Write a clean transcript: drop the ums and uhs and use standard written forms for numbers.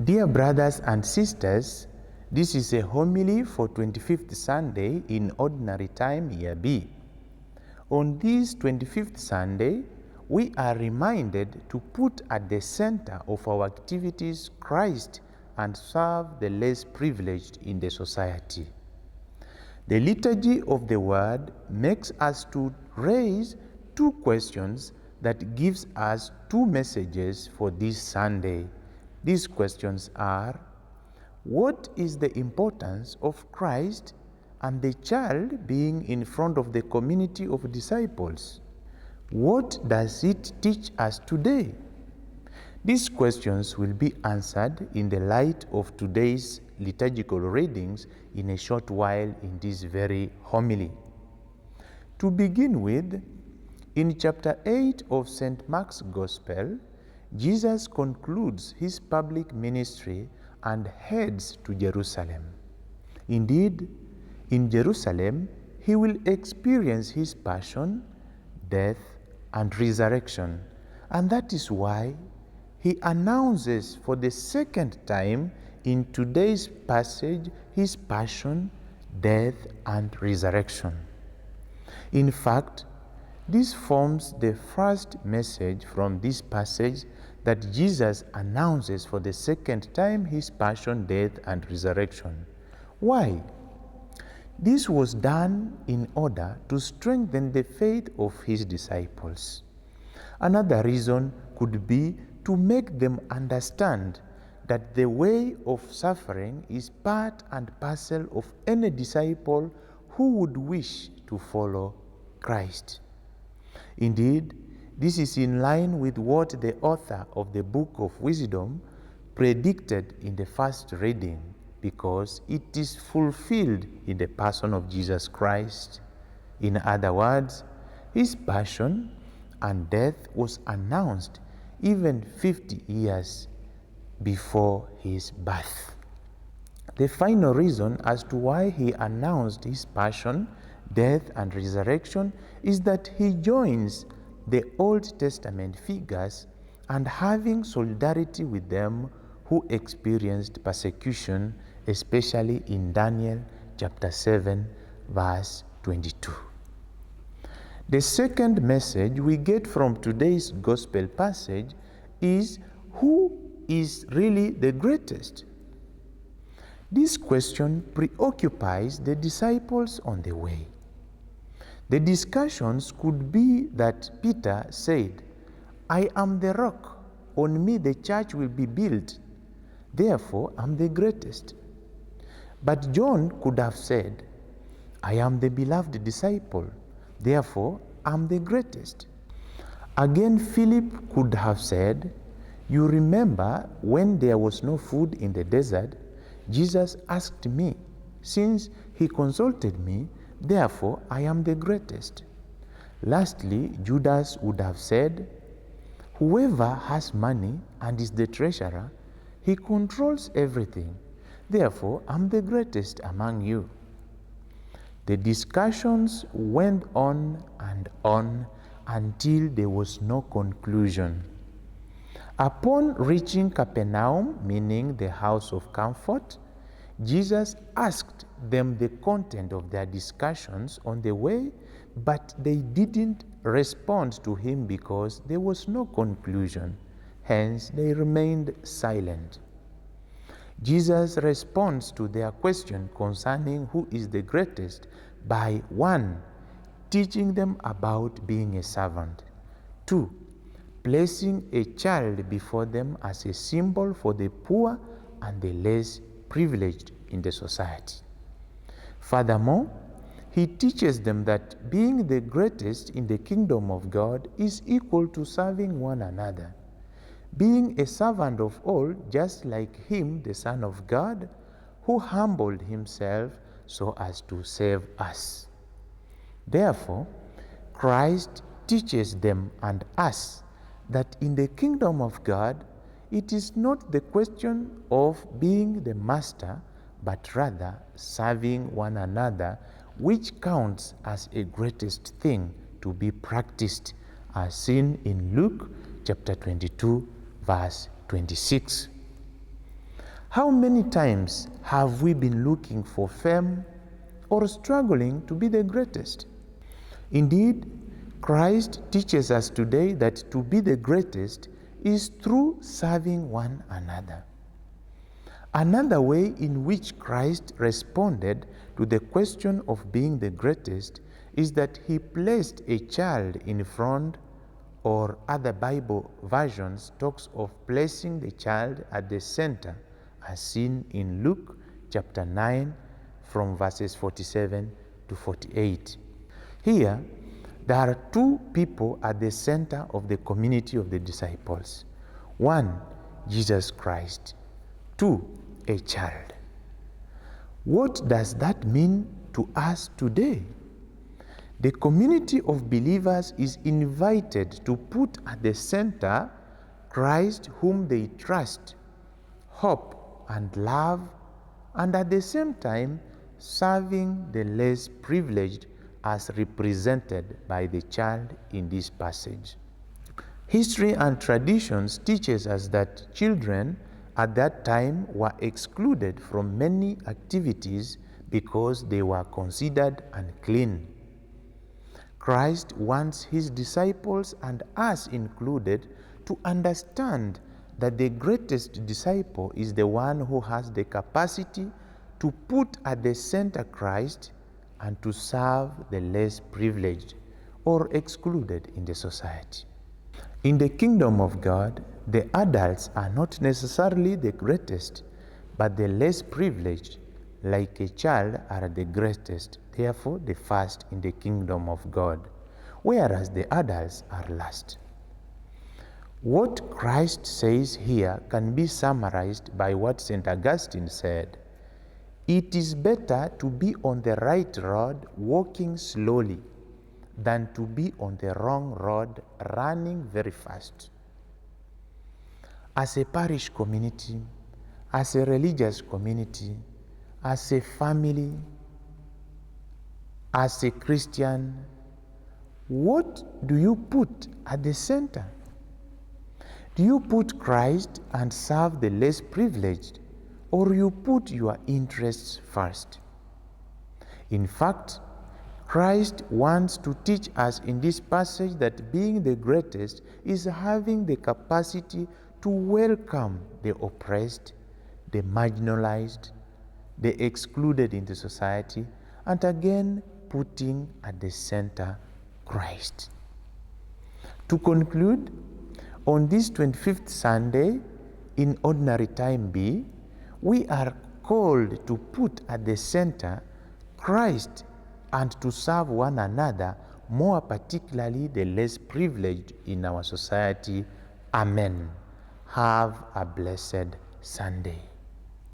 Dear brothers and sisters, this is a homily for 25th Sunday in Ordinary Time, Year B. On this 25th Sunday, we are reminded to put at the center of our activities Christ and serve the less privileged in the society. The liturgy of the Word makes us to raise two questions that gives us two messages for this Sunday. These questions are: what is the importance of Christ and the child being in front of the community of disciples? What does it teach us today? These questions will be answered in the light of today's liturgical readings in a short while in this very homily. To begin with, in chapter 8 of St. Mark's Gospel, Jesus concludes his public ministry and heads to Jerusalem. Indeed, in Jerusalem, he will experience his passion, death, and resurrection, and that is why he announces for the second time in today's passage his passion, death, and resurrection. In fact, this forms the first message from this passage that Jesus announces for the second time his passion, death, and resurrection. Why? This was done in order to strengthen the faith of his disciples. Another reason could be to make them understand that the way of suffering is part and parcel of any disciple who would wish to follow Christ. Indeed, this is in line with what the author of the Book of Wisdom predicted in the first reading, because it is fulfilled in the person of Jesus Christ. In other words, his passion and death was announced even 50 years before his birth. The final reason as to why he announced his passion, death, and resurrection is that he joins the Old Testament figures and having solidarity with them who experienced persecution, especially in Daniel chapter 7, verse 22. The second message we get from today's gospel passage is: who is really the greatest? This question preoccupies the disciples on the way. The discussions could be that Peter said, "I am the rock, on me the church will be built, therefore I'm the greatest." But John could have said, "I am the beloved disciple, therefore I'm the greatest." Again, Philip could have said, "You remember when there was no food in the desert, Jesus asked me, since he consulted me, therefore I am the greatest." Lastly, Judas would have said, "Whoever has money and is the treasurer, he controls everything, therefore I'm the greatest among you." The discussions went on and on until there was no conclusion. Upon reaching Capernaum, meaning the house of comfort, Jesus asked them the content of their discussions on the way, but they didn't respond to him because there was no conclusion. Hence, they remained silent. Jesus responds to their question concerning who is the greatest by 1. Teaching them about being a servant. 2. Placing a child before them as a symbol for the poor and the less privileged in the society. Furthermore, he teaches them that being the greatest in the kingdom of God is equal to serving one another, being a servant of all, just like him, the Son of God, who humbled himself so as to save us. Therefore, Christ teaches them and us that in the kingdom of God, it is not the question of being the master, but rather serving one another, which counts as a greatest thing to be practiced, as seen in Luke chapter 22, verse 26. How many times have we been looking for fame or struggling to be the greatest? Indeed, Christ teaches us today that to be the greatest is through serving one another. Another way in which Christ responded to the question of being the greatest is that he placed a child in front, or other Bible versions talks of placing the child at the center, as seen in Luke chapter 9 from verses 47 to 48. Here, there are two people at the center of the community of the disciples. One, Jesus Christ. Two, a child. What does that mean to us today? The community of believers is invited to put at the center Christ whom they trust, hope, and love, and at the same time serving the less privileged as represented by the child in this passage. History and traditions teaches us that children at that time were excluded from many activities because they were considered unclean. Christ wants his disciples, and us included, to understand that the greatest disciple is the one who has the capacity to put at the center Christ and to serve the less privileged or excluded in the society. In the kingdom of God, the adults are not necessarily the greatest, but the less privileged, like a child, are the greatest, therefore the first in the kingdom of God, whereas the adults are last. What Christ says here can be summarized by what St. Augustine said: "It is better to be on the right road walking slowly than to be on the wrong road running very fast." As a parish community, as a religious community, as a family, as a Christian, what do you put at the center? Do you put Christ and serve the less privileged, or you put your interests first? In fact, Christ wants to teach us in this passage that being the greatest is having the capacity to welcome the oppressed, the marginalized, the excluded in the society, and again putting at the center Christ. To conclude, on this 25th Sunday in Ordinary Time B, we are called to put at the center Christ and to serve one another, more particularly the less privileged in our society. Amen. Have a blessed Sunday.